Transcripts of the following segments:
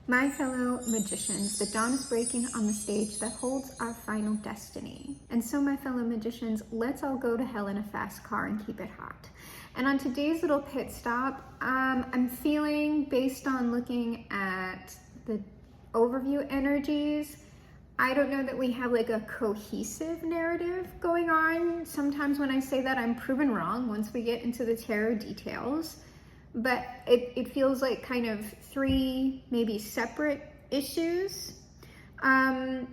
My fellow magicians, the dawn is breaking on the stage that holds our final destiny. And so, my fellow magicians, let's all go to hell in a fast car and keep it hot. And on today's little pit stop, I'm feeling, based on looking at the overview energies, I don't know that we have like a cohesive narrative going on. Sometimes when I say that, I'm proven wrong once we get into the tarot details. But it feels like kind of three maybe separate issues. And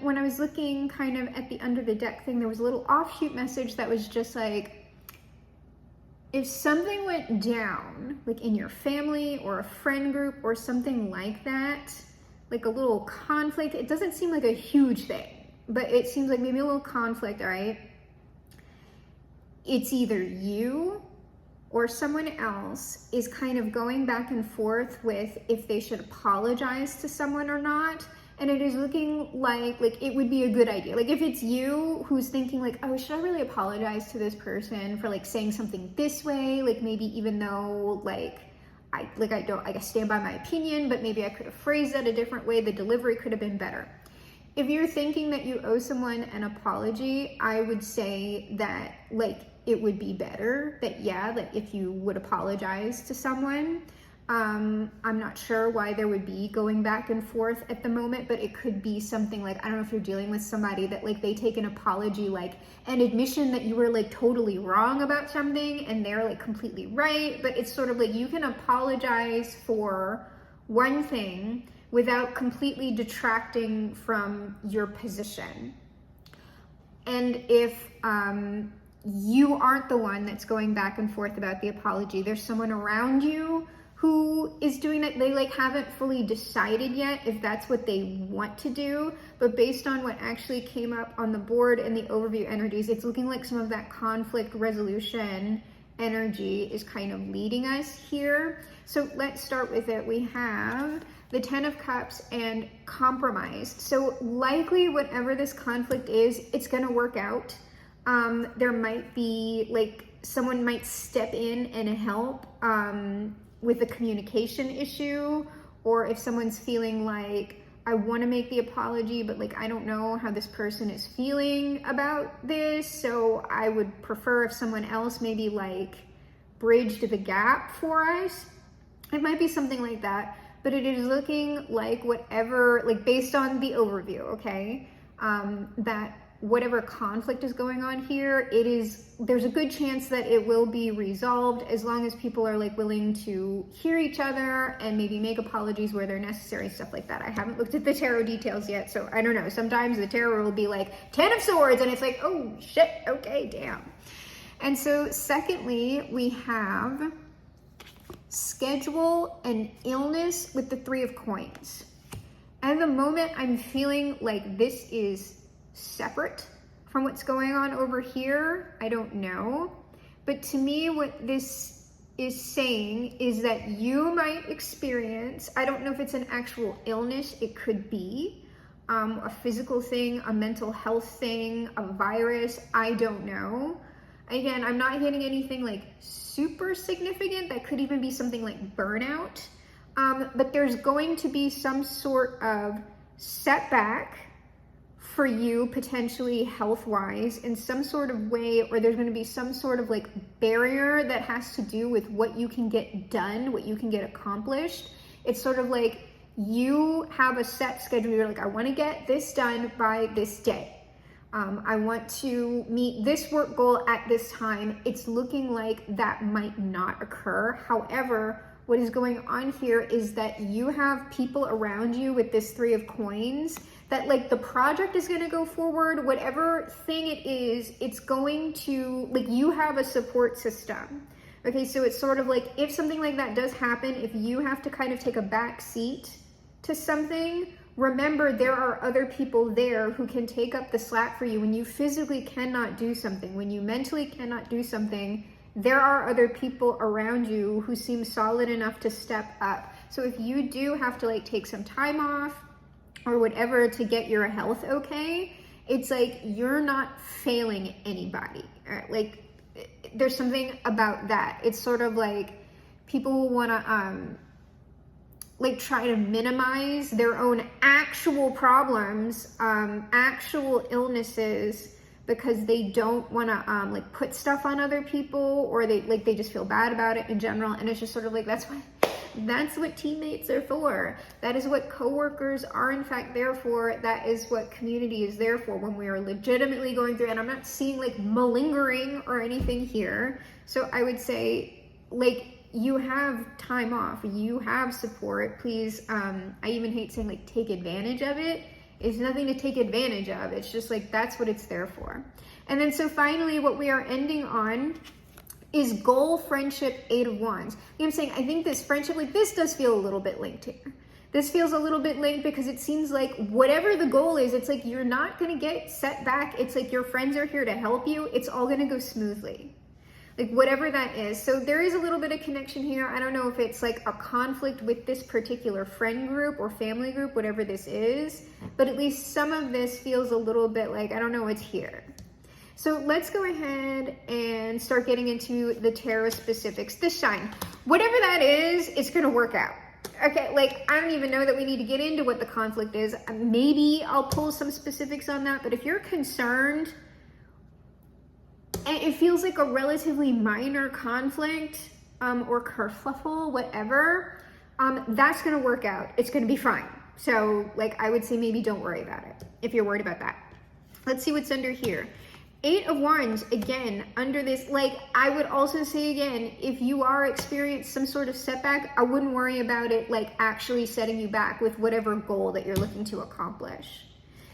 when I was looking kind of at the under the deck thing, there was a little offshoot message that was just like, if something went down, like in your family or a friend group or something like that, like a little conflict, it doesn't seem like a huge thing, but it seems like maybe a little conflict, all right? It's either you or someone else is kind of going back and forth with if they should apologize to someone or not. And it is looking like it would be a good idea. Like if it's you who's thinking like, oh, should I really apologize to this person for like saying something this way? Like maybe even though I stand by my opinion, but maybe I could have phrased that a different way. The delivery could have been better. If you're thinking that you owe someone an apology, I would say that it would be better that if you would apologize to someone. I'm not sure why there would be going back and forth at the moment, but it could be something like, I don't know if you're dealing with somebody that they take an apology, an admission that you were totally wrong about something and they're completely right, but it's sort of you can apologize for one thing without completely detracting from your position. And if you aren't the one that's going back and forth about the apology, there's someone around you who is doing it. They haven't fully decided yet if that's what they want to do, but based on what actually came up on the board and the overview energies, it's looking like some of that conflict resolution energy is kind of leading us here. So let's start with it. We have the 10 of Cups and compromise. So likely whatever this conflict is, it's going to work out. There might be someone might step in and help with a communication issue, or if someone's feeling I want to make the apology, but I don't know how this person is feeling about this, so I would prefer if someone else maybe bridged the gap for us. It might be something like that, but it is looking like whatever, based on the overview, okay, that whatever conflict is going on here, there's a good chance that it will be resolved as long as people are willing to hear each other and maybe make apologies where they're necessary, stuff like that. I haven't looked at the tarot details yet, so I don't know. Sometimes the tarot will be 10 of Swords and it's oh shit, okay, damn. And so secondly, we have schedule and illness with the 3 of Coins. At the moment, I'm feeling this is separate from what's going on over here. I don't know. But to me, what this is saying is that you might experience, I don't know if it's an actual illness, it could be a physical thing, a mental health thing, a virus, I don't know. Again, I'm not hitting anything super significant. That could even be something like burnout. But there's going to be some sort of setback for you, potentially health-wise, in some sort of way, or there's going to be some sort of barrier that has to do with what you can get done, what you can get accomplished. It's sort of you have a set schedule. You're I want to get this done by this day. I want to meet this work goal at this time. It's looking like that might not occur. However, what is going on here is that you have people around you with this 3 of Coins that the project is going to go forward, whatever thing it is, it's going to, you have a support system. Okay, so it's sort of if something like that does happen, if you have to kind of take a back seat to something, remember there are other people there who can take up the slack for you. When you physically cannot do something, when you mentally cannot do something, there are other people around you who seem solid enough to step up. So if you do have to take some time off or whatever to get your health okay, it's you're not failing anybody. There's something about that. It's sort of people want to like try to minimize their own actual problems, actual illnesses, because they don't want to like put stuff on other people, or they just feel bad about it in general. And it's just sort of like, that's what teammates are for. That is what coworkers are in fact there for. That is what community is there for, when we are legitimately going through. And I'm not seeing like malingering or anything here. So I would say, like, you have time off, you have support. Please, I even hate saying like take advantage of it. It's nothing to take advantage of. It's just like, that's what it's there for. And then so finally, what we are ending on is goal, friendship, 8 of Wands. I'm saying, I think this friendship, like this does feel a little bit linked here. This feels a little bit linked because it seems like whatever the goal is, it's like you're not going to get set back. It's like your friends are here to help you. It's all going to go smoothly. Like whatever that is. So there is a little bit of connection here. I don't know if it's like a conflict with this particular friend group or family group, whatever this is, but at least some of this feels a little bit like, I don't know, it's here. So let's go ahead and start getting into the tarot specifics. The shine, whatever that is, it's going to work out. Okay, like I don't even know that we need to get into what the conflict is. Maybe I'll pull some specifics on that, but if you're concerned, and it feels like a relatively minor conflict or kerfuffle, whatever, that's going to work out. It's going to be fine. So like I would say maybe don't worry about it if you're worried about that. Let's see what's under here. 8 of Wands, again, under this, like I would also say again, if you are experiencing some sort of setback, I wouldn't worry about it like actually setting you back with whatever goal that you're looking to accomplish.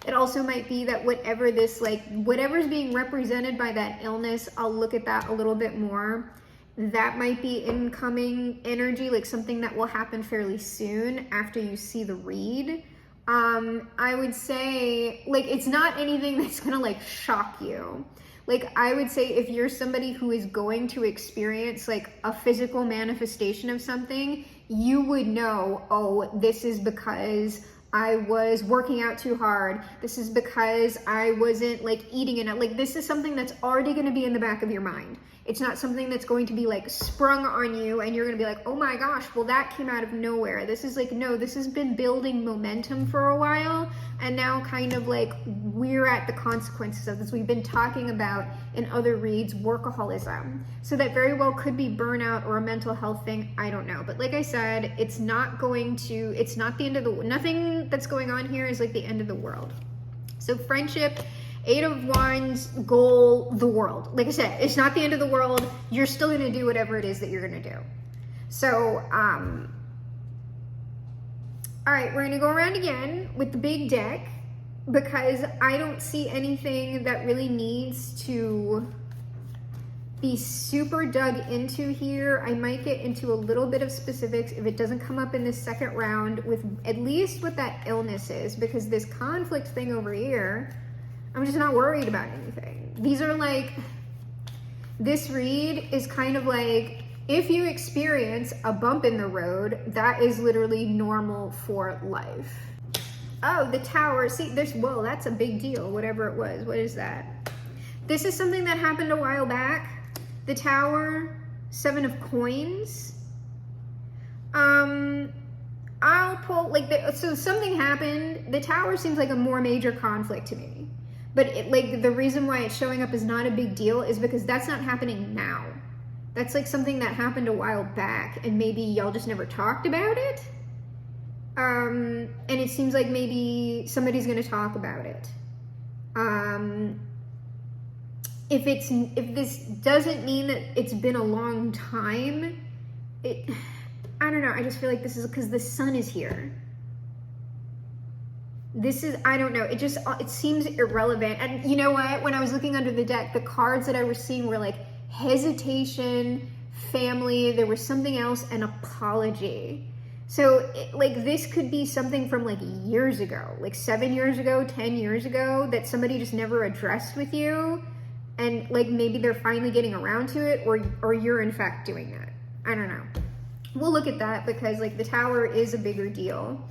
It also might be that whatever this, like, whatever's being represented by that illness, I'll look at that a little bit more. That might be incoming energy, like something that will happen fairly soon after you see the read. I would say, like, it's not anything that's gonna, like, shock you. Like, I would say if you're somebody who is going to experience, like, a physical manifestation of something, you would know, oh, this is because I was working out too hard. This is because I wasn't like eating enough. Like this is something that's already going to be in the back of your mind. It's not something that's going to be like sprung on you and you're going to be like, oh my gosh, well that came out of nowhere. This is like, no, this has been building momentum for a while. And now kind of like we're at the consequences of this. We've been talking about in other reads, workaholism. So that very well could be burnout or a mental health thing. I don't know. But like I said, it's not the end of the, nothing that's going on here is like the end of the world. So friendship, 8 of Wands, goal, the world. Like I said, it's not the end of the world. You're still going to do whatever it is that you're going to do. So, all right, we're going to go around again with the big deck because I don't see anything that really needs to be super dug into here. I might get into a little bit of specifics if it doesn't come up in this second round with at least what that illness is, because this conflict thing over here, I'm just not worried about anything. These are like, this read is kind of like, if you experience a bump in the road, that is literally normal for life. Oh, the Tower. See, whoa, that's a big deal, whatever it was. What is that? This is something that happened a while back. The Tower, 7 of Coins. I'll pull, like, so something happened. The Tower seems like a more major conflict to me. But like the reason why it's showing up as not a big deal is because that's not happening now. That's like something that happened a while back and maybe y'all just never talked about it. And it seems like maybe somebody's going to talk about it. If this doesn't mean that it's been a long time, I don't know. I just feel like this is because the sun is here. This is, I don't know, it seems irrelevant. And you know what? When I was looking under the deck, the cards that I was seeing were like hesitation, family, there was something else, and apology. So like this could be something from like years ago, like 7 years ago, 10 years ago, that somebody just never addressed with you. And like maybe they're finally getting around to it, or you're in fact doing that. I don't know. We'll look at that because like the Tower is a bigger deal.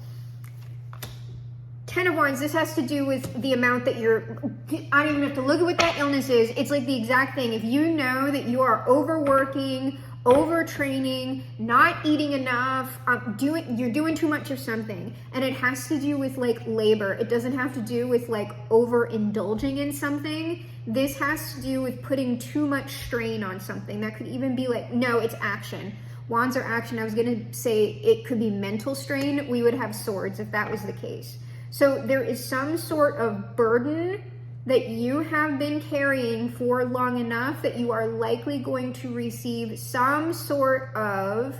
10 of Wands, this has to do with the amount that I don't even have to look at what that illness is. It's like the exact thing. If you know that you are overworking, overtraining, not eating enough, you're doing too much of something, and it has to do with like labor. It doesn't have to do with like overindulging in something. This has to do with putting too much strain on something. That could even be like, no, it's action. Wands are action. I was gonna say it could be mental strain. We would have swords if that was the case. So there is some sort of burden that you have been carrying for long enough that you are likely going to receive some sort of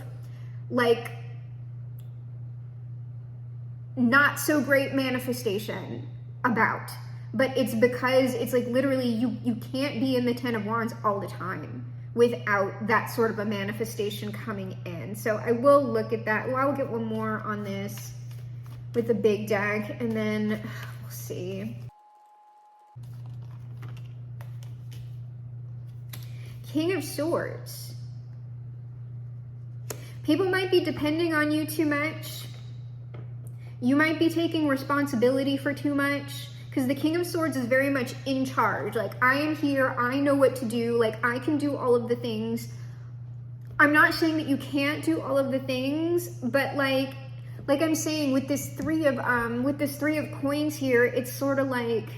like not so great manifestation about. But it's because it's like literally you can't be in the 10 of Wands all the time without that sort of a manifestation coming in. So I will look at that. Well, I'll get one more on this with the big deck, and then we'll see. King of Swords. People might be depending on you too much. You might be taking responsibility for too much, because the King of Swords is very much in charge. Like, I am here, I know what to do, like I can do all of the things. I'm not saying that you can't do all of the things, but like I'm saying with this three of coins here, it's sort of like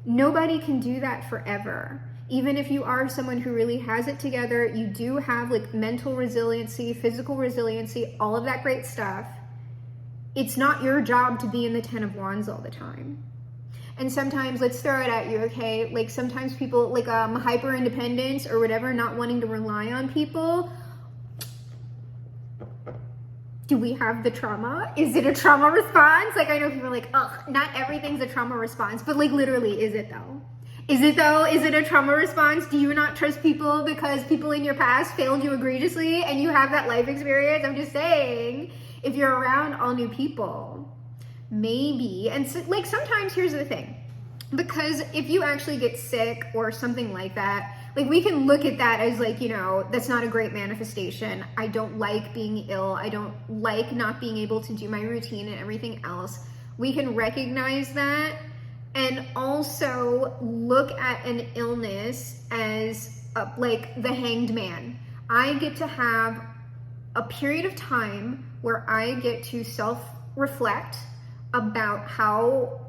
nobody can do that forever. Even if you are someone who really has it together, you do have like mental resiliency, physical resiliency, all of that great stuff. It's not your job to be in the 10 of Wands all the time. And sometimes, let's throw it at you, okay? Like sometimes people, like hyper independence or whatever, not wanting to rely on people. Do we have the trauma? Is it a trauma response? Like, I know people are like, ugh, not everything's a trauma response, but like literally, is it though? Is it though? Is it a trauma response? Do you not trust people because people in your past failed you egregiously and you have that life experience? I'm just saying, if you're around all new people, maybe. And so, like sometimes, here's the thing, because if you actually get sick or something like that, like we can look at that as like, you know, that's not a great manifestation. I don't like being ill. I don't like not being able to do my routine and everything else. We can recognize that and also look at an illness as like the Hanged Man. I get to have a period of time where I get to self-reflect about how,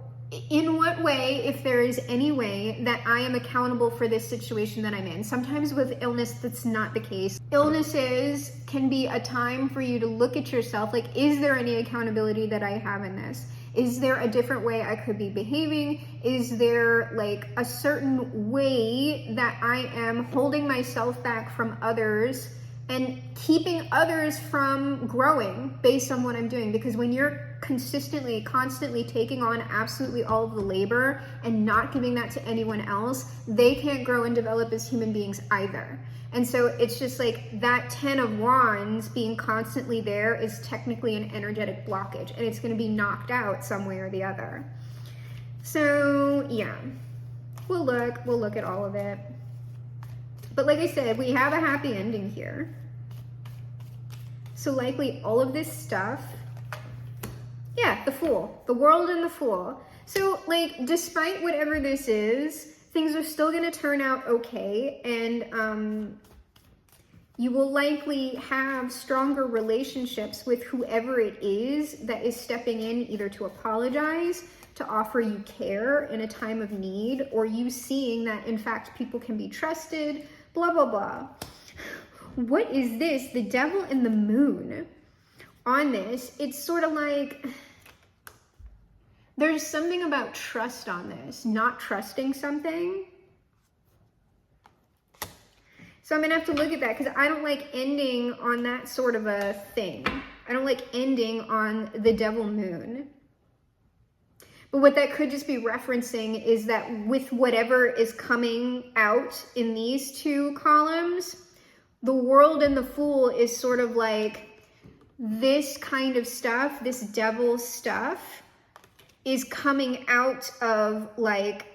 in what way, if there is any way, that I am accountable for this situation that I'm in. Sometimes with illness, that's not the case. Illnesses can be a time for you to look at yourself, like, is there any accountability that I have in this? Is there a different way I could be behaving? Is there like a certain way that I am holding myself back from others and keeping others from growing based on what I'm doing? Because when you're constantly, constantly taking on absolutely all of the labor and not giving that to anyone else, they can't grow and develop as human beings either. And so it's just like that 10 of Wands being constantly there is technically an energetic blockage, and it's going to be knocked out some way or the other. So yeah, we'll look at all of it. But like I said, we have a happy ending here. So likely all of this stuff, yeah, the Fool, the World and the Fool. So like, despite whatever this is, things are still going to turn out okay, and you will likely have stronger relationships with whoever it is that is stepping in, either to apologize, to offer you care in a time of need, or you seeing that in fact people can be trusted, blah, blah, blah. What is this? The Devil and the Moon. On this, it's sort of like, there's something about trust on this, not trusting something. So I'm gonna have to look at that, because I don't like ending on that sort of a thing. I don't like ending on the Devil Moon. But what that could just be referencing is that with whatever is coming out in these two columns, the World and the Fool is sort of like this kind of stuff, this devil stuff, is coming out of like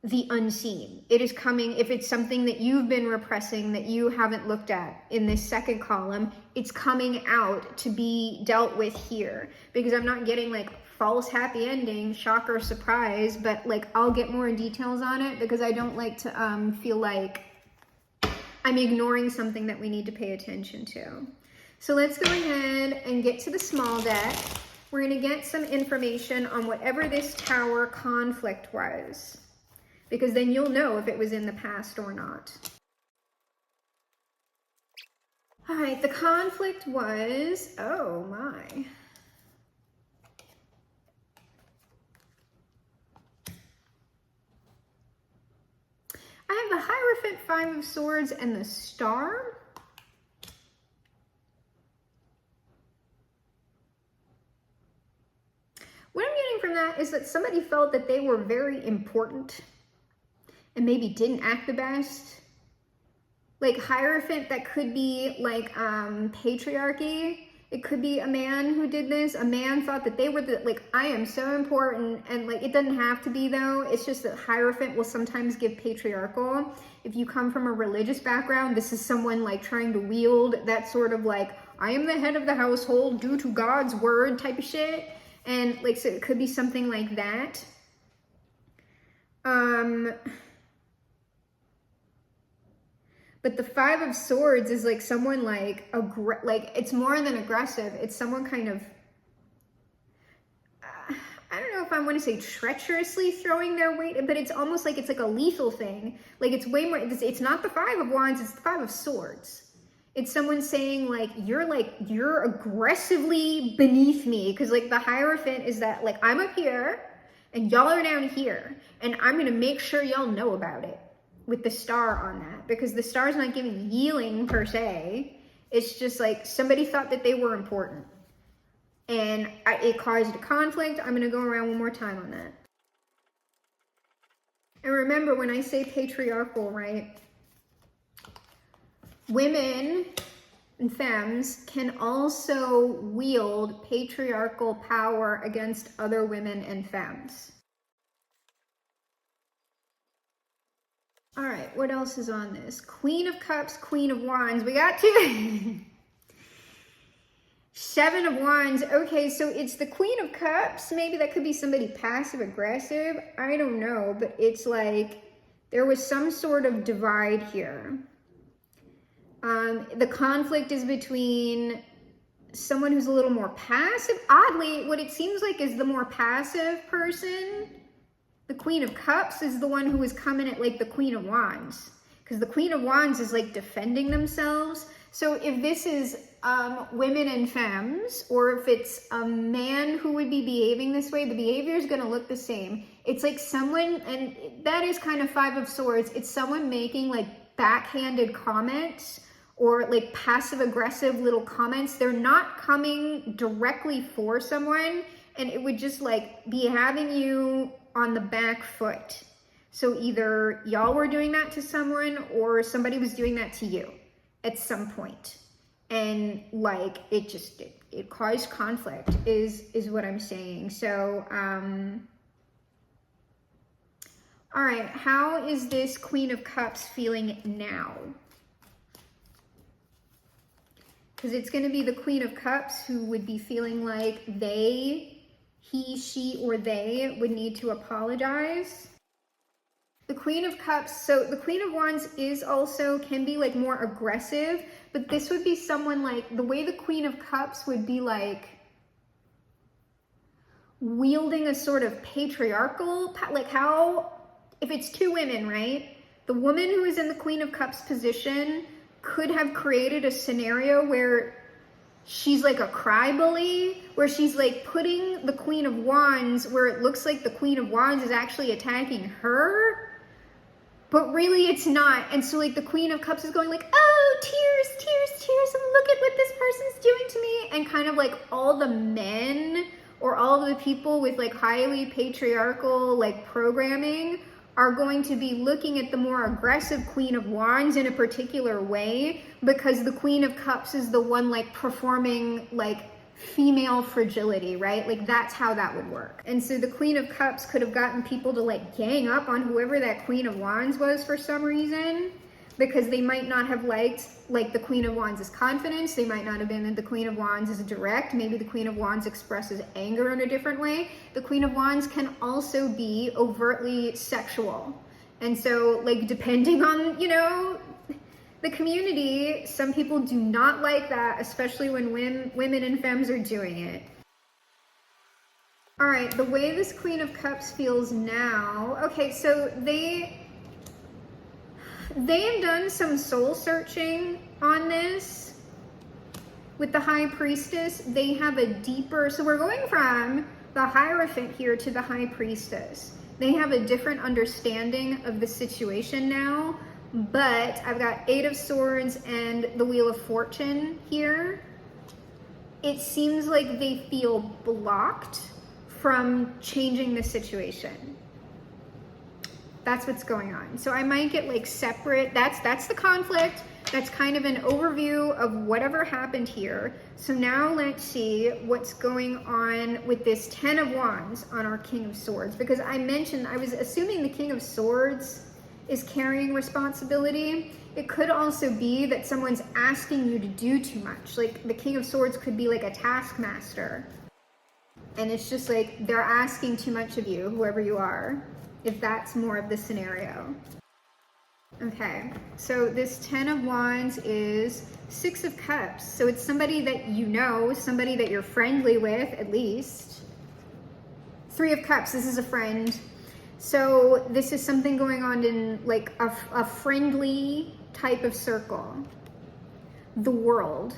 the unseen. It is coming, if it's something that you've been repressing that you haven't looked at in this second column, it's coming out to be dealt with here, because I'm not getting like false happy ending, shocker, surprise, but like I'll get more details on it, because I don't like to feel like I'm ignoring something that we need to pay attention to. So let's go ahead and get to the small deck. We're going to get some information on whatever this Tower conflict was, because then you'll know if it was in the past or not. All right, the conflict was, oh my. I have the Hierophant, Five of Swords, and the Star. What I'm getting from that is that somebody felt that they were very important and maybe didn't act the best. Like Hierophant, that could be like patriarchy. It could be a man who did this. A man thought that they were the, like, I am so important, and like, it doesn't have to be though. It's just that Hierophant will sometimes give patriarchal. If you come from a religious background, this is someone like trying to wield that sort of like, I am the head of the household due to God's word type of shit. And like, so it could be something like that. But the Five of Swords is like someone like, like it's more than aggressive. It's someone kind of, I don't know if I want to say treacherously throwing their weight, but it's almost like it's like a lethal thing. Like it's way more, it's not the Five of Wands, it's the Five of Swords. It's someone saying like, you're aggressively beneath me. Because like the Hierophant is that like, I'm up here and y'all are down here. And I'm going to make sure y'all know about it. With the Star on that, because the Star's not giving healing per se. It's just like somebody thought that they were important, and it caused a conflict. I'm going to go around one more time on that. And remember, when I say patriarchal, right, women and femmes can also wield patriarchal power against other women and femmes. All right, what else is on this? Queen of Cups, Queen of Wands. We got two. Seven of Wands. Okay, so it's the Queen of Cups. Maybe that could be somebody passive aggressive. I don't know, but it's like there was some sort of divide here. The conflict is between someone who's a little more passive. Oddly, what it seems like is the more passive person. The Queen of Cups is the one who is coming at like the Queen of Wands, because the Queen of Wands is like defending themselves. So if this is women and femmes, or if it's a man who would be behaving this way, the behavior is going to look the same. It's like someone, and that is kind of Five of Swords. It's someone making like backhanded comments or like passive aggressive little comments. They're not coming directly for someone, and it would just like be having you on the back foot. So either y'all were doing that to someone or somebody was doing that to you at some point. And like, it caused conflict is what I'm saying. So, all right, how is this Queen of Cups feeling now? Because it's going to be the Queen of Cups who would be feeling like he, she, or they would need to apologize. The Queen of Cups, so the Queen of Wands is also, can be like more aggressive, but this would be someone like, the way the Queen of Cups would be like wielding a sort of patriarchal, like how, if it's two women, right? The woman who is in the Queen of Cups position could have created a scenario where she's like a cry bully, where she's like putting the Queen of Wands where it looks like the Queen of Wands is actually attacking her, but really it's not. And so like the Queen of Cups is going like, oh, tears, tears, tears, and look at what this person's doing to me. And kind of like all the men or all of the people with like highly patriarchal like programming are going to be looking at the more aggressive Queen of Wands in a particular way, because the Queen of Cups is the one like performing like female fragility, right? Like that's how that would work. And so the Queen of Cups could have gotten people to like gang up on whoever that Queen of Wands was for some reason, because they might not have liked like the Queen of Wands' confidence. They might not have been that the Queen of Wands is direct. Maybe the Queen of Wands expresses anger in a different way. The Queen of Wands can also be overtly sexual. And so like depending on, you know, the community, some people do not like that, especially when women and femmes are doing it. All right, the way this Queen of Cups feels now, okay, so they have done some soul searching on this. With the High Priestess, they have a deeper, so we're going from the Hierophant here to the High Priestess. They have a different understanding of the situation now, but I've got Eight of Swords and the Wheel of Fortune here. It seems like they feel blocked from changing the situation. That's what's going on. So I might get like separate, that's the conflict. That's kind of an overview of whatever happened here. So now let's see what's going on with this 10 of Wands on our King of Swords, because I was assuming the King of Swords is carrying responsibility. It could also be that someone's asking you to do too much. Like the King of Swords could be like a taskmaster. And it's just like they're asking too much of you, whoever you are, if that's more of the scenario. Okay, so this 10 of Wands is 6 of Cups. So it's somebody that you know, somebody that you're friendly with at least. 3 of Cups, this is a friend. So this is something going on in like a friendly type of circle. The World.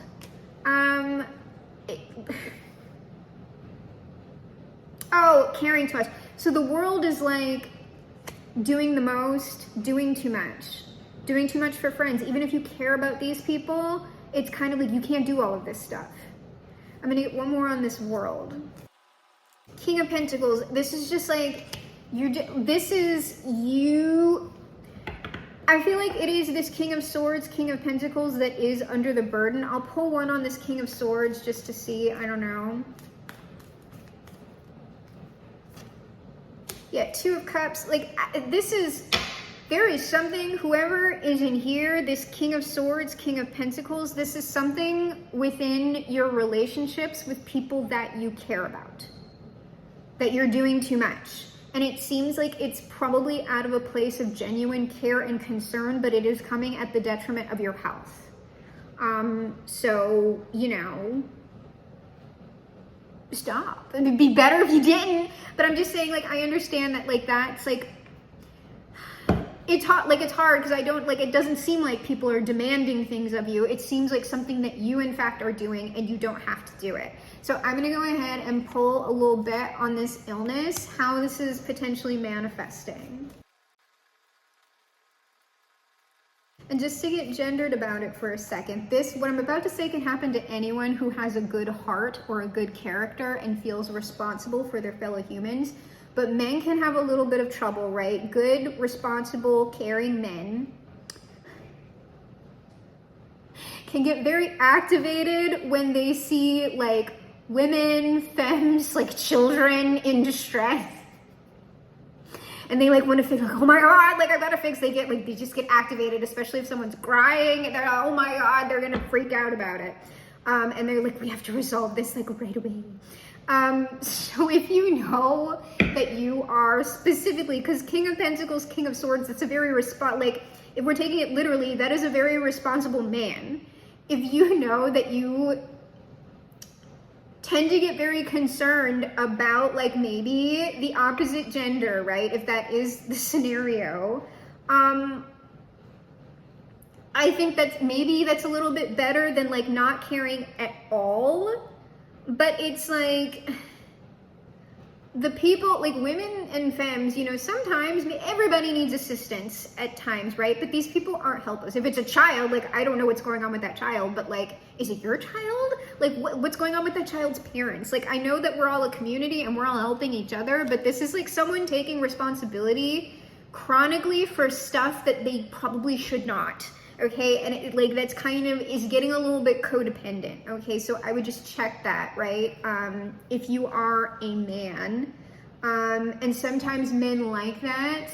Oh, caring too much. So the World is like doing the most, doing too much for friends. Even if you care about these people, it's kind of like you can't do all of this stuff. I'm gonna get one more on this World. King of Pentacles, this is just like, this is you. I feel like it is this King of Swords, King of Pentacles that is under the burden. I'll pull one on this King of Swords just to see, I don't know. Yeah, 2 of Cups, like there is something, whoever is in here, this King of Swords, King of Pentacles, this is something within your relationships with people that you care about, that you're doing too much. And it seems like it's probably out of a place of genuine care and concern, but it is coming at the detriment of your health. So, you know, stop. It'd be better if you didn't, but I'm just saying, like, I understand that, like, that's like, it's hard, like, it's hard because I don't, like, it doesn't seem like people are demanding things of you. It seems like something that you in fact are doing and you don't have to do it. So I'm gonna go ahead and pull a little bit on this illness, how this is potentially manifesting. And just to get gendered about it for a second, what I'm about to say can happen to anyone who has a good heart or a good character and feels responsible for their fellow humans. But men can have a little bit of trouble, right? Good, responsible, caring men can get very activated when they see like women, femmes, like children in distress. And they like want to fix, like, oh my God, like I gotta fix. They just get activated, especially if someone's crying and they're, oh my God, they're gonna freak out about it. And they're like, we have to resolve this like right away. So if you know that you are specifically, because King of Pentacles, King of Swords, that's a very like if we're taking it literally, that is a very responsible man. If you know that you tend to get very concerned about like maybe the opposite gender, right? If that is the scenario, I think that's a little bit better than like not caring at all. But it's like the people, like women and femmes, you know, sometimes everybody needs assistance at times, right? But these people aren't helpless. If it's a child, like I don't know what's going on with that child, but like, is it your child? Like what's going on with that child's parents? Like I know that we're all a community and we're all helping each other, but this is like someone taking responsibility chronically for stuff that they probably should not. Okay, and it, like that's kind of is getting a little bit codependent. Okay, so I would just check that, right? If you are a man, and sometimes men like that,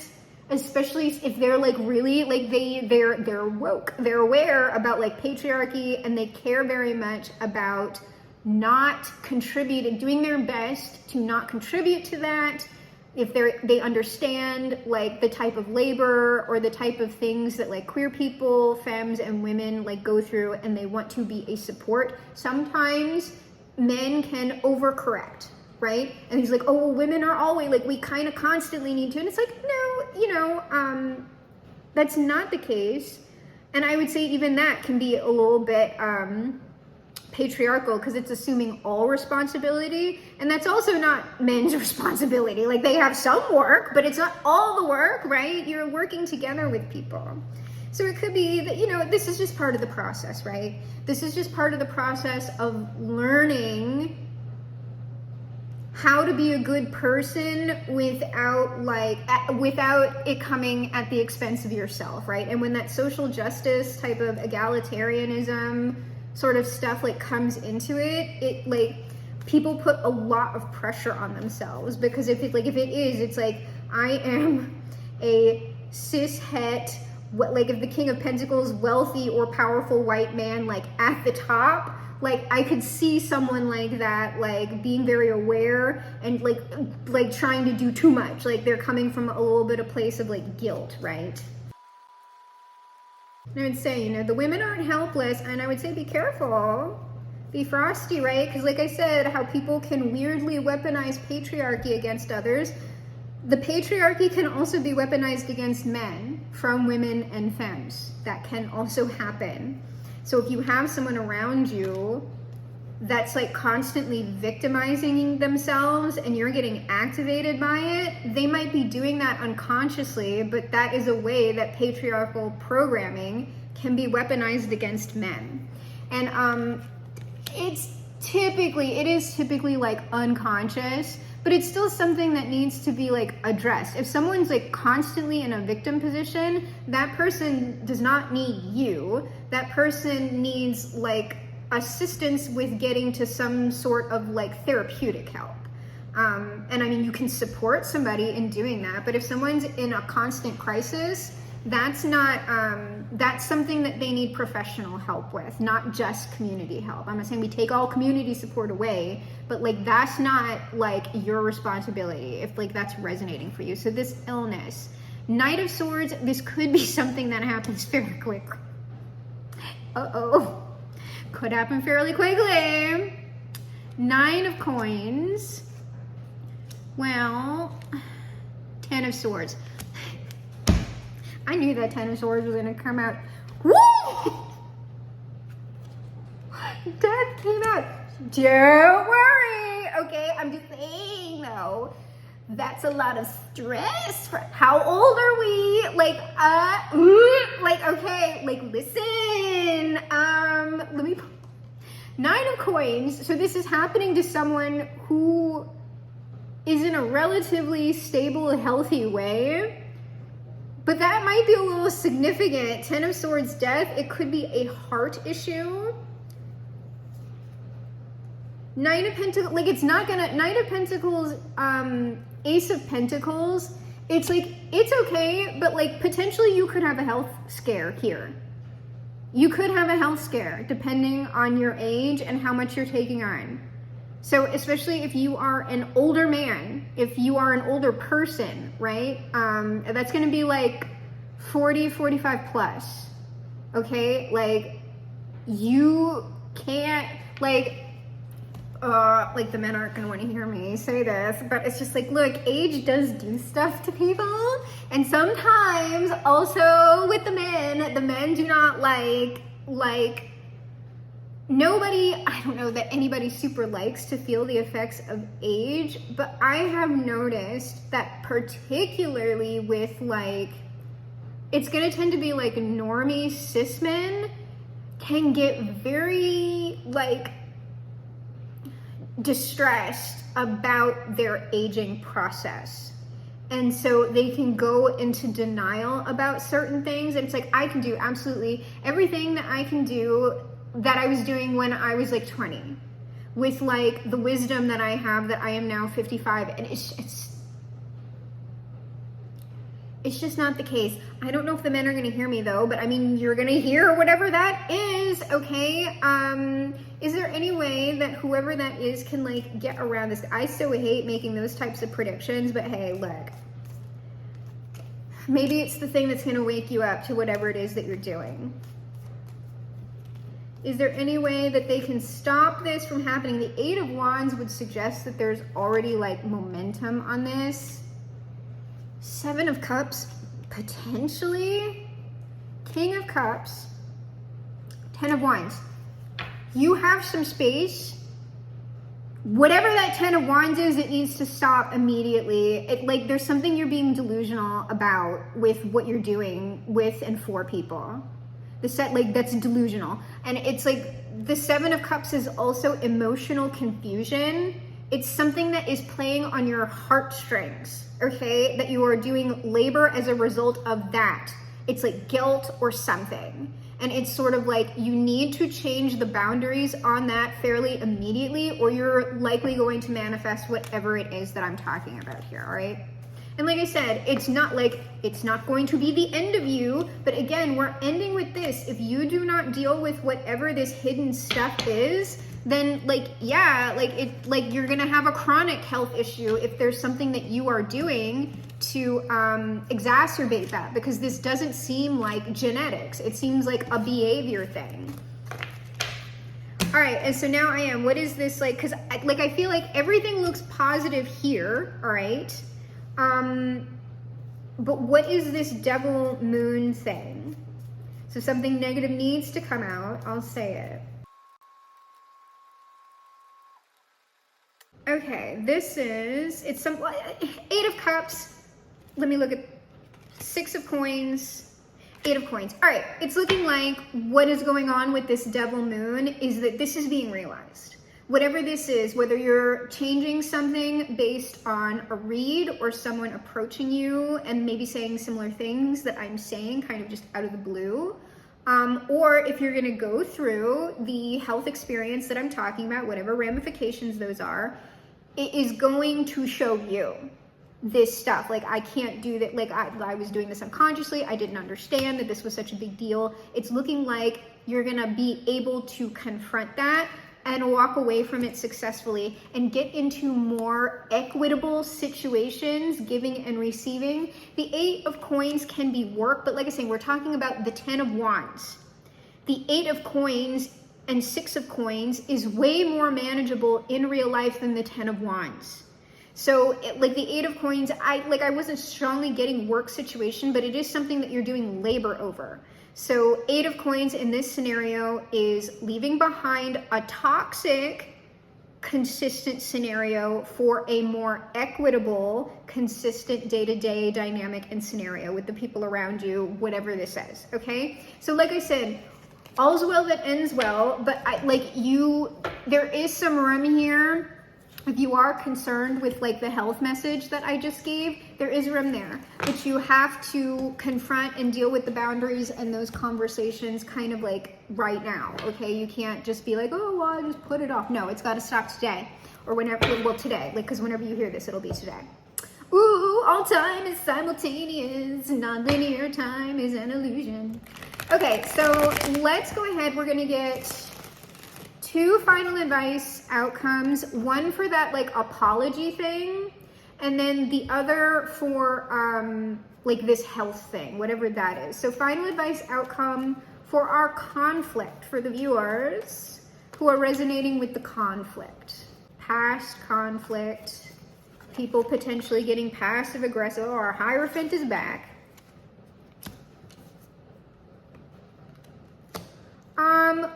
especially if they're like really like they're woke, they're aware about like patriarchy, and they care very much about not contributing, doing their best to not contribute to that. if they understand like the type of labor or the type of things that like queer people, femmes, and women like go through, and they want to be a support. Sometimes men can overcorrect, right? And he's like, oh, well, women are always like, we kind of constantly need to. And it's like, no, that's not the case. And I would say even that can be a little bit patriarchal, because it's assuming all responsibility, and that's also not men's responsibility. Like, they have some work, but it's not all the work, right? You're working together with people. So it could be that, this is just part of the process, right? This is just part of the process of learning how to be a good person without it coming at the expense of yourself, right? And when that social justice type of egalitarianism sort of stuff like comes into it, like people put a lot of pressure on themselves, because if it is, it's like, I am a cis het, like if the King of Pentacles, wealthy or powerful white man, like at the top, like I could see someone like that, like being very aware and like trying to do too much. Like they're coming from a little bit of place of like guilt, right? And I would say, the women aren't helpless, and I would say be careful, be frosty, right? Because like I said, how people can weirdly weaponize patriarchy against others. The patriarchy can also be weaponized against men from women and femmes. That can also happen. So if you have someone around you that's like constantly victimizing themselves and you're getting activated by it, they might be doing that unconsciously, but that is a way that patriarchal programming can be weaponized against men. And it is typically like unconscious, but it's still something that needs to be like addressed. If someone's like constantly in a victim position, that person does not need you. That person needs like assistance with getting to some sort of like therapeutic help. And I mean, you can support somebody in doing that, but if someone's in a constant crisis, that's not, that's something that they need professional help with, not just community help. I'm not saying we take all community support away, but like that's not like your responsibility if like that's resonating for you. So this illness, Knight of Swords, this could be something that happens very quickly. Could happen fairly quickly. 9 of Coins. Well, 10 of Swords. I knew that 10 of Swords was going to come out. Woo! Death came out. Don't worry. Okay, I'm just saying though, that's a lot of stress. How old are we? Okay, listen. Let me. 9 of Coins. So this is happening to someone who is in a relatively stable, healthy way. But that might be a little significant. 10 of Swords death, it could be a heart issue. Knight of Pentacles, Knight of Pentacles, Ace of Pentacles, it's like, it's okay, but like potentially you could have a health scare here. You could have a health scare depending on your age and how much you're taking on. So especially if you are an older man, if you are an older person, right? That's going to be like 40, 45 plus. Okay. Like you can't the men aren't going to want to hear me say this, but it's just like, look, age does do stuff to people. And sometimes also with the men do not nobody, I don't know that anybody super likes to feel the effects of age, but I have noticed that particularly with it's going to tend to be normie cis men can get very distressed about their aging process. And so they can go into denial about certain things. And it's like, I can do absolutely everything that I can do that I was doing when I was 20 with the wisdom that I have that I am now 55. And it's just not the case. I don't know if the men are going to hear me though, but I mean, you're going to hear whatever that is. Okay. Is there any way that whoever that is can like get around this? I so hate making those types of predictions, but hey, look. Maybe it's the thing that's gonna wake you up to whatever it is that you're doing. Is there any way that they can stop this from happening? The Eight of Wands would suggest that there's already like momentum on this. Seven of Cups, potentially. King of Cups, Ten of Wands. You have some space. Whatever that Ten of Wands is, it needs to stop immediately. Like there's something you're being delusional about with what you're doing with and for people. The set, like, that's delusional. And it's like the Seven of Cups is also emotional confusion. It's something that is playing on your heartstrings, okay? That you are doing labor as a result of that. It's like guilt or something. And it's sort of like you need to change the boundaries on that fairly immediately, or you're likely going to manifest whatever it is that I'm talking about here, all right? And like I said, it's not going to be the end of you, but again, we're ending with this. If you do not deal with whatever this hidden stuff is, then like, yeah, like you're gonna have a chronic health issue if there's something that you are doing to exacerbate that, because this doesn't seem like genetics. It seems like a behavior thing. All right, and so now what is this like? Because I feel like everything looks positive here, all right? But what is this devil moon thing? So something negative needs to come out. I'll say it. Okay, it's some Eight of Cups. Let me look at Six of Coins, Eight of Coins. All right, it's looking like what is going on with this devil moon is that this is being realized. Whatever this is, whether you're changing something based on a read or someone approaching you and maybe saying similar things that I'm saying kind of just out of the blue, or if you're gonna go through the health experience that I'm talking about, whatever ramifications those are, it is going to show you this stuff. Like, I can't do that. Like, I was doing this unconsciously. I didn't understand that this was such a big deal. It's looking like you're gonna be able to confront that and walk away from it successfully and get into more equitable situations, giving and receiving. The Eight of Coins can be work, but like I say, we're talking about the Ten of Wands. The Eight of Coins and Six of Coins is way more manageable in real life than the Ten of Wands. So like the Eight of Coins, I wasn't strongly getting work situation, but it is something that you're doing labor over. So Eight of Coins in this scenario is leaving behind a toxic, consistent scenario for a more equitable, consistent day-to-day dynamic and scenario with the people around you, whatever this is, okay? So like I said, all's well that ends well, but there is some room here. If you are concerned with like the health message that I just gave, there is room there, but you have to confront and deal with the boundaries and those conversations kind of like right now, okay? You can't just be like, oh, well, I just put it off. No, it's got to stop today or whenever, well, today, like, because whenever you hear this, it'll be today. Ooh, all time is simultaneous, non-linear time is an illusion. Okay, so let's go ahead. We're going to get two final advice outcomes, one for that like apology thing, and then the other for like this health thing, whatever that is. So final advice outcome for our conflict, for the viewers who are resonating with the conflict, past conflict, people potentially getting passive aggressive. Oh, our Hierophant is back.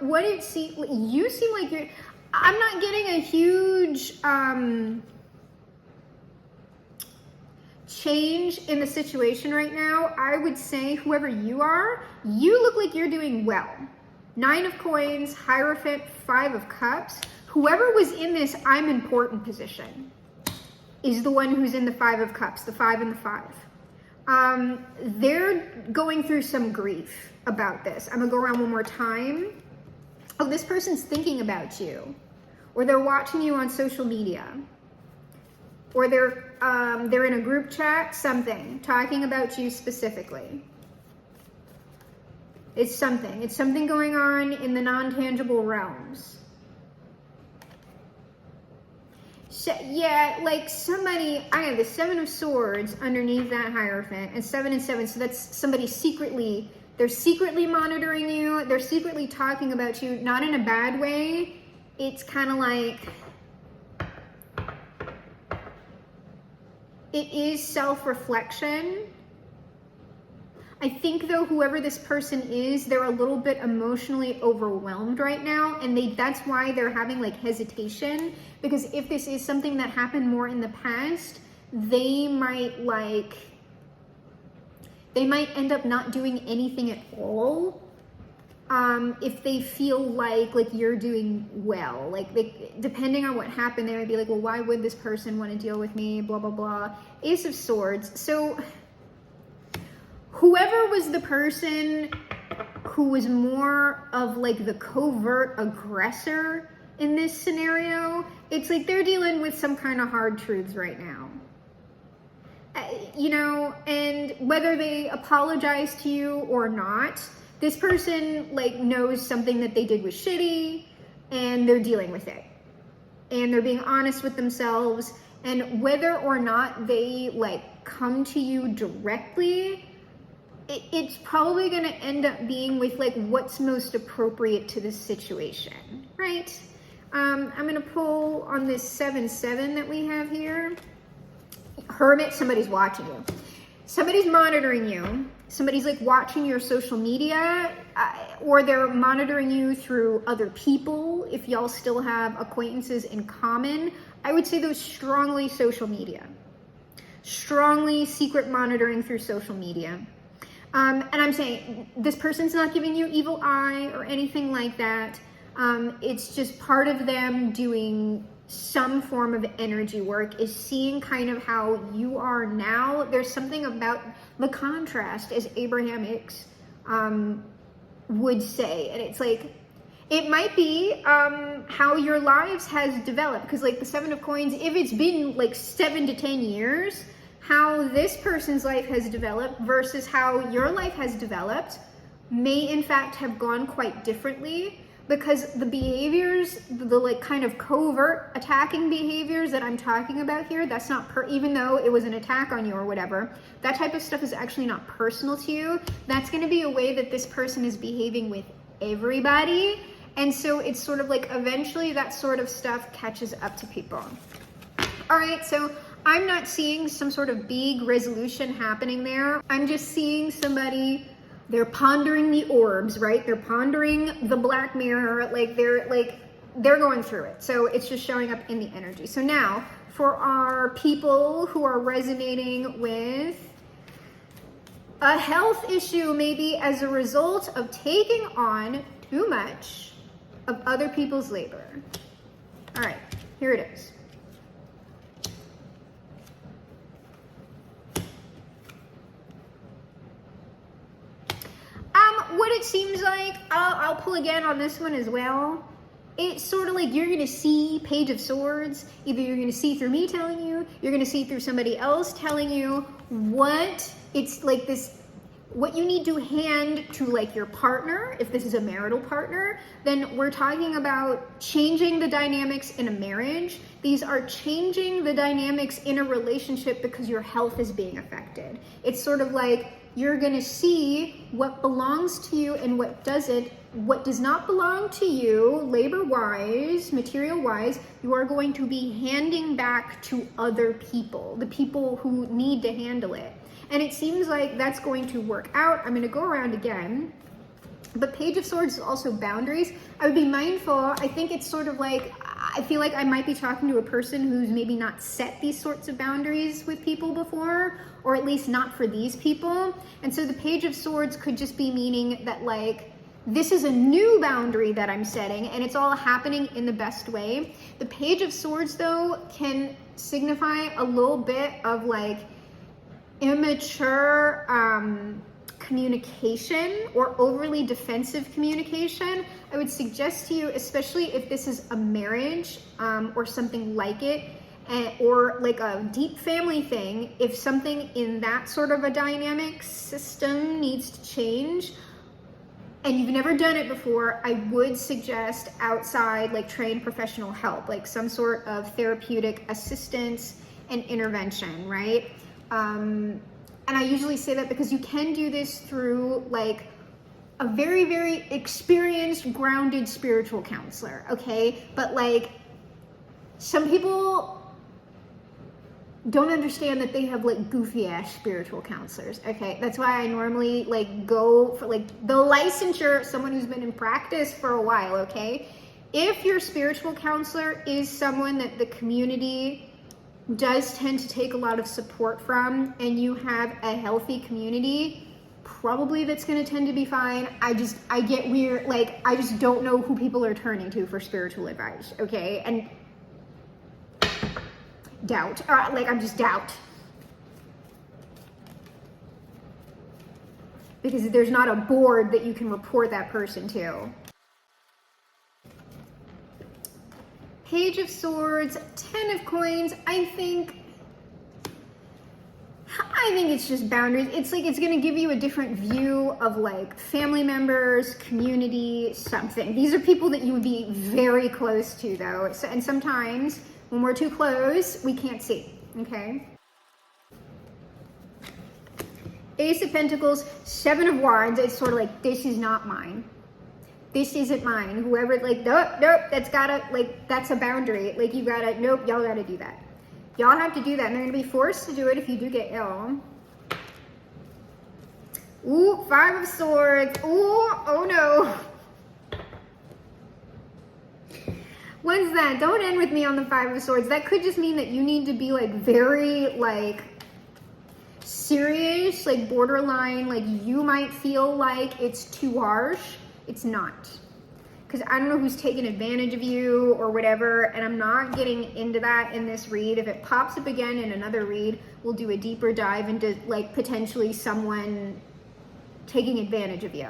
What it seems, you seem like you're, I'm not getting a huge change in the situation right now. I would say whoever you are, you look like you're doing well. Nine of Coins, Hierophant, Five of Cups. Whoever was in this I'm important position is the one who's in the Five of Cups, the Five and the Five. They're going through some grief about this. I'm gonna go around one more time. Oh, this person's thinking about you, or they're watching you on social media, or they're in a group chat, something, talking about you specifically. It's something going on in the non-tangible realms. Yeah, like somebody, I have the Seven of Swords underneath that Hierophant, and 7 and 7, so that's somebody secretly, they're secretly monitoring you, they're secretly talking about you, not in a bad way. It's kind of like, it is self-reflection. I think though, whoever this person is, they're a little bit emotionally overwhelmed right now, and that's why they're having like hesitation, because if this is something that happened more in the past, they might end up not doing anything at all, if they feel like you're doing well. Depending on what happened, they might be like, well, why would this person want to deal with me, blah blah blah. Ace of Swords. So whoever was the person who was more of like the covert aggressor in this scenario, it's like they're dealing with some kind of hard truths right now. You know, and whether they apologize to you or not, this person like knows something that they did was shitty, and they're dealing with it. And they're being honest with themselves, and whether or not they like come to you directly, it's probably going to end up being with like what's most appropriate to this situation, right? I'm going to pull on this 7-7 that we have here. Hermit, somebody's watching you. Somebody's monitoring you. Somebody's like watching your social media, or they're monitoring you through other people. If y'all still have acquaintances in common, I would say those strongly social media. Strongly secret monitoring through social media. And I'm saying this person's not giving you evil eye or anything like that. It's just part of them doing some form of energy work, is seeing kind of how you are now. There's something about the contrast, as Abraham Hicks would say. And it's like, it might be how your lives has developed. Because like the 7 of Coins, if it's been like 7 to 10 years, how this person's life has developed versus how your life has developed may in fact have gone quite differently, because the behaviors, the like kind of covert attacking behaviors that I'm talking about here, that's not even though it was an attack on you or whatever, that type of stuff is actually not personal to you. That's going to be a way that this person is behaving with everybody. And so it's sort of like eventually that sort of stuff catches up to people. All right, so I'm not seeing some sort of big resolution happening there. I'm just seeing somebody, they're pondering the orbs, right? They're pondering the black mirror, they're going through it. So it's just showing up in the energy. So now for our people who are resonating with a health issue, maybe as a result of taking on too much of other people's labor. All right, here it is. What it seems like, I'll pull again on this one as well. It's sort of like you're going to see Page of Swords. Either you're going to see through me telling you, you're going to see through somebody else telling you what it's like this, what you need to hand to like your partner. If this is a marital partner, then we're talking about changing the dynamics in a marriage. These are changing the dynamics in a relationship because your health is being affected. It's sort of like you're going to see what belongs to you and what doesn't. What does not belong to you, labor-wise, material-wise, you are going to be handing back to other people, the people who need to handle it. And it seems like that's going to work out. I'm going to go around again. But Page of Swords is also boundaries. I would be mindful. I think it's sort of like, I feel like I might be talking to a person who's maybe not set these sorts of boundaries with people before, or at least not for these people. And so the Page of Swords could just be meaning that like, this is a new boundary that I'm setting, and it's all happening in the best way. The Page of Swords, though, can signify a little bit of like immature communication or overly defensive communication. I would suggest to you, especially if this is a marriage or something like it, or like a deep family thing, if something in that sort of a dynamic system needs to change, and you've never done it before, I would suggest outside, like trained professional help, like some sort of therapeutic assistance and intervention, right? And I usually say that because you can do this through like a very, very experienced, grounded spiritual counselor, okay? But like, some people don't understand that they have like goofy ass spiritual counselors, okay? That's why I normally like go for like the licensure, someone who's been in practice for a while, okay? If your spiritual counselor is someone that the community does tend to take a lot of support from, and you have a healthy community, probably that's going to tend to be fine. I get weird, like I just don't know who people are turning to for spiritual advice, okay? And doubt, like I'm just doubt. Because there's not a board that you can report that person to. Page of Swords, 10 of Coins, I think it's just boundaries. It's like, it's gonna give you a different view of like family members, community, something. These are people that you would be very close to though. So, and sometimes when we're too close, we can't see, okay? Ace of Pentacles, 7 of Wands, it's sort of like, this is not mine. This isn't mine. Whoever, like, nope, that's gotta, like, that's a boundary. Like, you gotta, nope, y'all gotta do that. Y'all have to do that, and they're gonna be forced to do it if you do get ill. Ooh, 5 of Swords. Ooh, oh no. What's that? Don't end with me on the 5 of Swords. That could just mean that you need to be like very like serious, like borderline, like you might feel like it's too harsh. It's not. Because I don't know who's taking advantage of you or whatever, and I'm not getting into that in this read. If it pops up again in another read, we'll do a deeper dive into like potentially someone taking advantage of you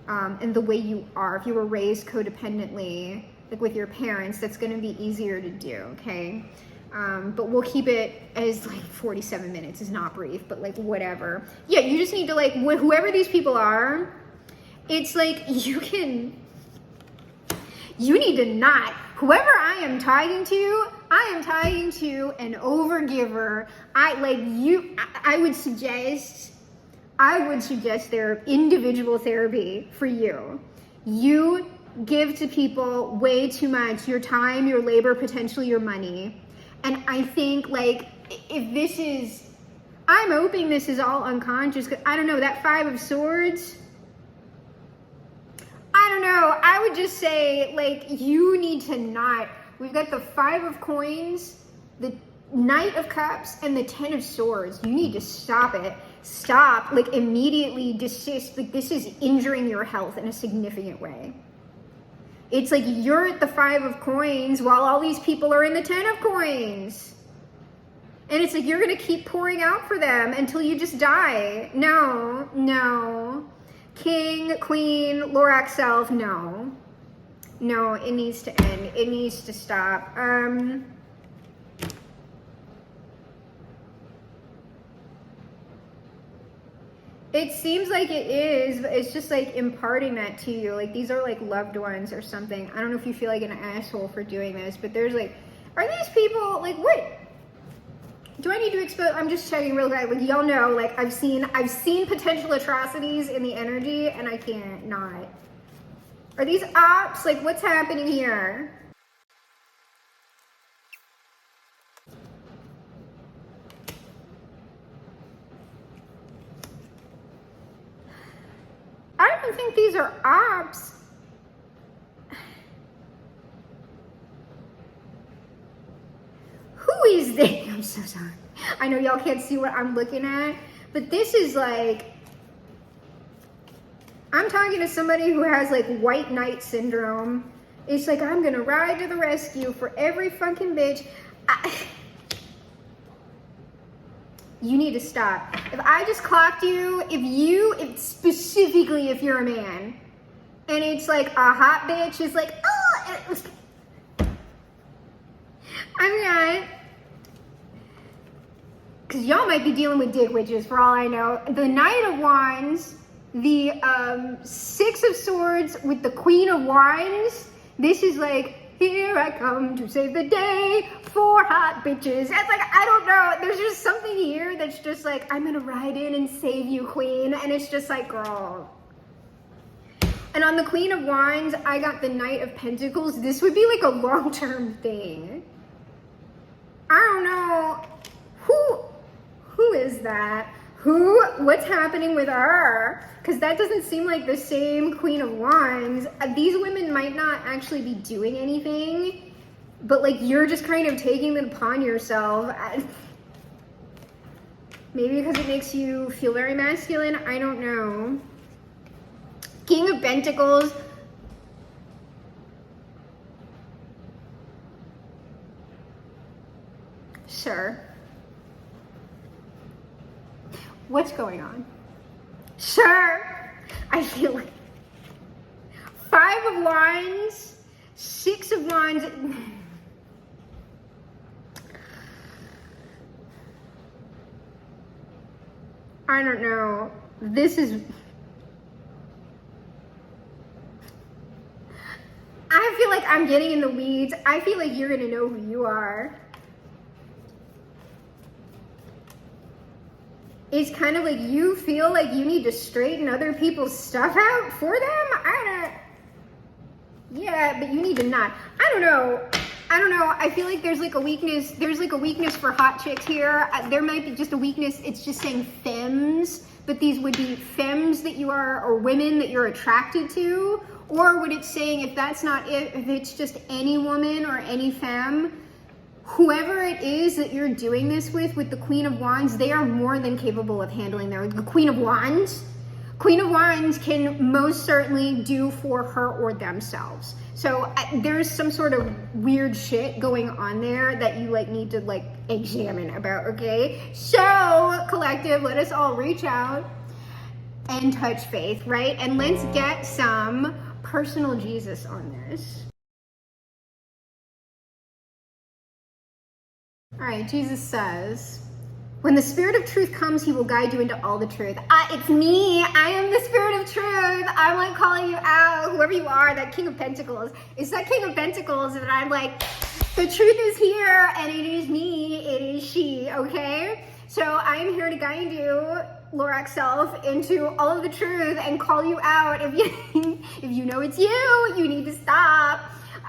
and the way you are. If you were raised codependently, like with your parents, that's going to be easier to do, okay? But we'll keep it as like 47 minutes is not brief, but like whatever. Yeah, you just need to like, whoever these people are, it's like you need to not, whoever I am talking to an overgiver. I would suggest their individual therapy for you. You give to people way too much, your time, your labor, potentially your money. And I think like, if this is, I'm hoping this is all unconscious, because I don't know, that 5 of Swords, I don't know, I would just say like, you need to not, we've got the 5 of Coins, the Knight of Cups, and the 10 of Swords. You need to stop it. Stop, like immediately desist. Like this is injuring your health in a significant way. It's like you're at the 5 of Coins while all these people are in the 10 of Coins. And it's like you're going to keep pouring out for them until you just die. No, no. King, Queen, Lorax Self, no. No, it needs to end. It needs to stop. It seems like it is, but it's just like imparting that to you. Like these are like loved ones or something. I don't know if you feel like an asshole for doing this, but there's like, are these people like, what? Do I need to expose? I'm just checking real quick. Like y'all know, like I've seen potential atrocities in the energy, and I can't not. Are these ops? Like what's happening here? I don't think these are ops. Who is this? I'm so sorry. I know y'all can't see what I'm looking at, but this is like, I'm talking to somebody who has like white knight syndrome. It's like, I'm gonna ride to the rescue for every fucking bitch. You need to stop. If I just clocked you, if specifically if you're a man, and it's like a hot bitch is like, oh, I'm not. Because y'all might be dealing with dick witches for all I know. The Knight of Wands, The Six of Swords with the Queen of Wands. This is like, here I come to save the day, 4 hot bitches. It's like, I don't know, there's just something here that's just like, I'm gonna ride in and save you, queen. And it's just like, girl. And on the Queen of Wands, I got the Knight of Pentacles. This would be like a long-term thing. I don't know. Who is that? What's happening with her? Because that doesn't seem like the same Queen of Wands. These women might not actually be doing anything, but like you're just kind of taking it upon yourself. Maybe because it makes you feel very masculine. I don't know. King of Pentacles. Sure. What's going on? Sure. I feel like 5 of Wands, 6 of Wands. I don't know. This is... I feel like I'm getting in the weeds. I feel like you're gonna know who you are. It's kind of like you feel like you need to straighten other people's stuff out for them. Yeah, but you need to not. I don't know. I feel like there's like a weakness. There's like a weakness for hot chicks here. There might be just a weakness. It's just saying femmes, but these would be femmes that you are, or women that you're attracted to. Or would it saying, if that's not it, if it's just any woman or any femme, whoever it is that you're doing this with the Queen of Wands, they are more than capable of handling the Queen of Wands. Queen of Wands can most certainly do for her or themselves. So there's some sort of weird shit going on there that you like need to like examine about, okay? So collective, let us all reach out and touch faith, right? And let's get some personal Jesus on this. All right, Jesus says, when the Spirit of truth comes, he will guide you into all the truth. It's me. I am the Spirit of truth. I'm like calling you out, whoever you are, that King of Pentacles. It's that King of Pentacles that I'm like, the truth is here and it is me, it is she, okay? So I am here to guide you, Lorax self, into all of the truth and call you out. If you know it's you need to stop.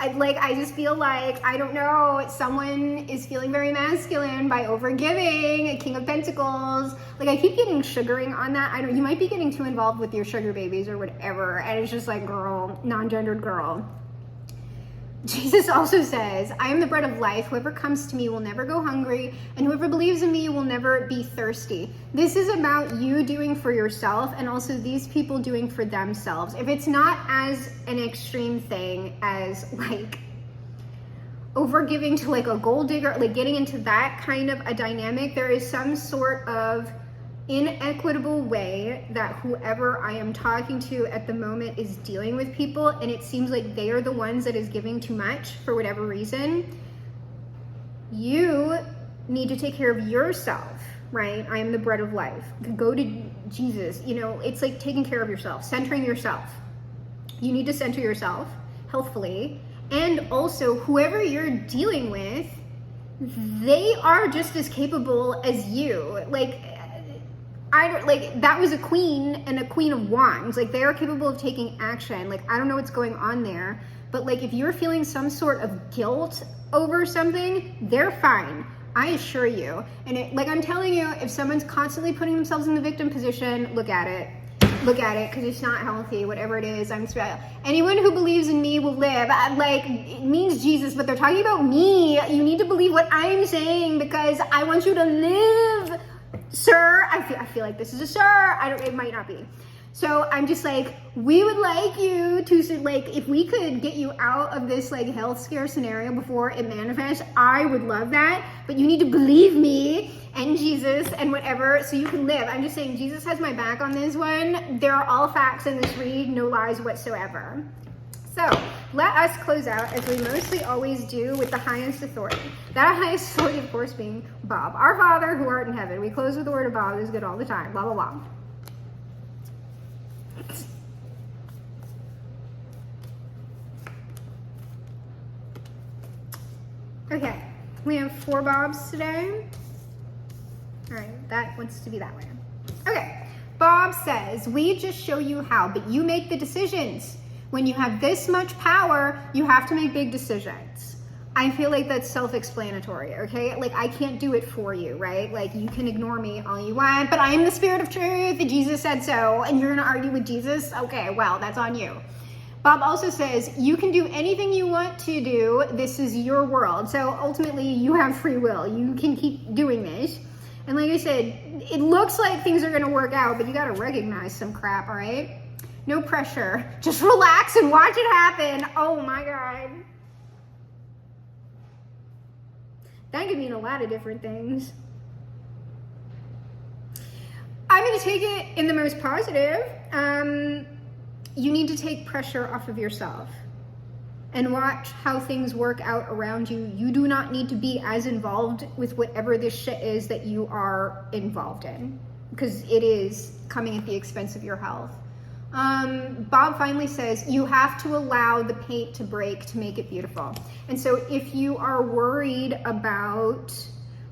I just feel like, I don't know, someone is feeling very masculine by overgiving, a King of Pentacles. Like, I keep getting sugaring on that. You might be getting too involved with your sugar babies or whatever, and it's just like, girl, non-gendered girl. Jesus also says, I am the bread of life. Whoever comes to me will never go hungry, and whoever believes in me will never be thirsty. This is about you doing for yourself and also these people doing for themselves. If it's not as an extreme thing as like overgiving to like a gold digger, like getting into that kind of a dynamic, there is some sort of inequitable way that whoever I am talking to at the moment is dealing with people, and it seems like they are the ones that is giving too much for whatever reason. You need to take care of yourself, right? I am the bread of life. Go to Jesus. You know, it's like taking care of yourself, centering yourself. You need to center yourself healthfully, and also whoever you're dealing with, they are just as capable as you. That was a queen and a Queen of Wands. Like, they are capable of taking action. Like, I don't know what's going on there, but like, if you're feeling some sort of guilt over something, they're fine. I assure you. And like I'm telling you, if someone's constantly putting themselves in the victim position, look at it, because it's not healthy, whatever it is. Anyone who believes in me will live. It means Jesus, but they're talking about me. You need to believe what I'm saying because I want you to live. Sir, I feel like this is a sir. It might not be. So I'm just like, we would like you to, like, if we could get you out of this like health scare scenario before it manifests, I would love that. But you need to believe me and Jesus and whatever so you can live. I'm just saying, Jesus has my back on this one. There are all facts in this read, no lies whatsoever. So let us close out as we mostly always do with the highest authority. That highest authority, of course, being Bob. Our Father who art in heaven. We close with the word of Bob. This is good all the time. Blah, blah, blah. We have 4 Bobs today. All right, that wants to be that way. Okay, Bob says, we just show you how, but you make the decisions. When you have this much power, you have to make big decisions. I feel like that's self-explanatory, okay? Like, I can't do it for you, right? Like, you can ignore me all you want, but I am the spirit of truth, and Jesus said so, and you're gonna argue with Jesus? Okay, well, that's on you. Bob also says, you can do anything you want to do. This is your world. So ultimately, you have free will. You can keep doing this. And like I said, it looks like things are gonna work out, but you gotta recognize some crap, all right? No pressure. Just relax and watch it happen. Oh my God. That could mean a lot of different things. I'm gonna take it in the most positive. You need to take pressure off of yourself and watch how things work out around you. You do not need to be as involved with whatever this shit is that you are involved in, because it is coming at the expense of your health. Bob finally says, you have to allow the paint to break to make it beautiful. And so if you are worried about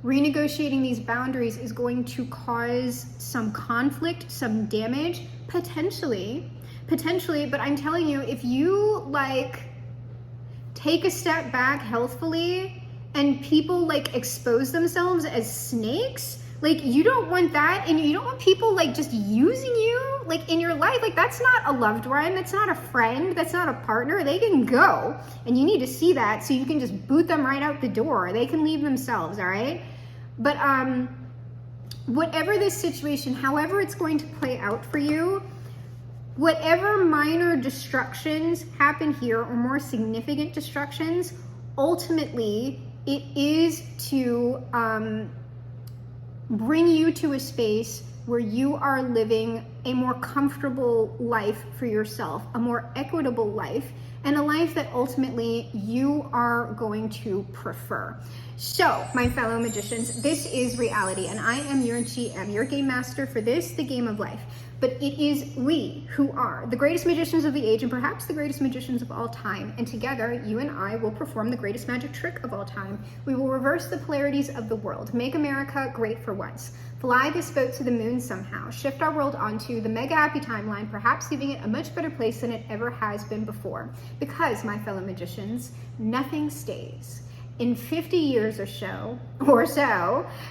renegotiating these boundaries is going to cause some conflict, some damage, potentially, but I'm telling you, if you like take a step back healthfully and people like expose themselves as snakes, like you don't want that, and you don't want people like just using you like in your life. Like, that's not a loved one, that's not a friend, that's not a partner. They can go, and you need to see that so you can just boot them right out the door. They can leave themselves, all right? But whatever this situation, however it's going to play out for you, whatever minor destructions happen here or more significant destructions, ultimately it is to bring you to a space where you are living a more comfortable life for yourself, a more equitable life, and a life that ultimately you are going to prefer. So, my fellow magicians, this is reality, and I am your GM, your game master for this, the game of life. But it is we who are the greatest magicians of the age and perhaps the greatest magicians of all time. And together, you and I will perform the greatest magic trick of all time. We will reverse the polarities of the world, make America great for once, fly this boat to the moon somehow, shift our world onto the mega happy timeline, perhaps leaving it a much better place than it ever has been before. Because, my fellow magicians, nothing stays. In 50 years or so,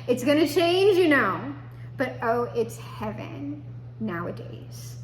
it's gonna change, you know. But oh, it's heaven nowadays.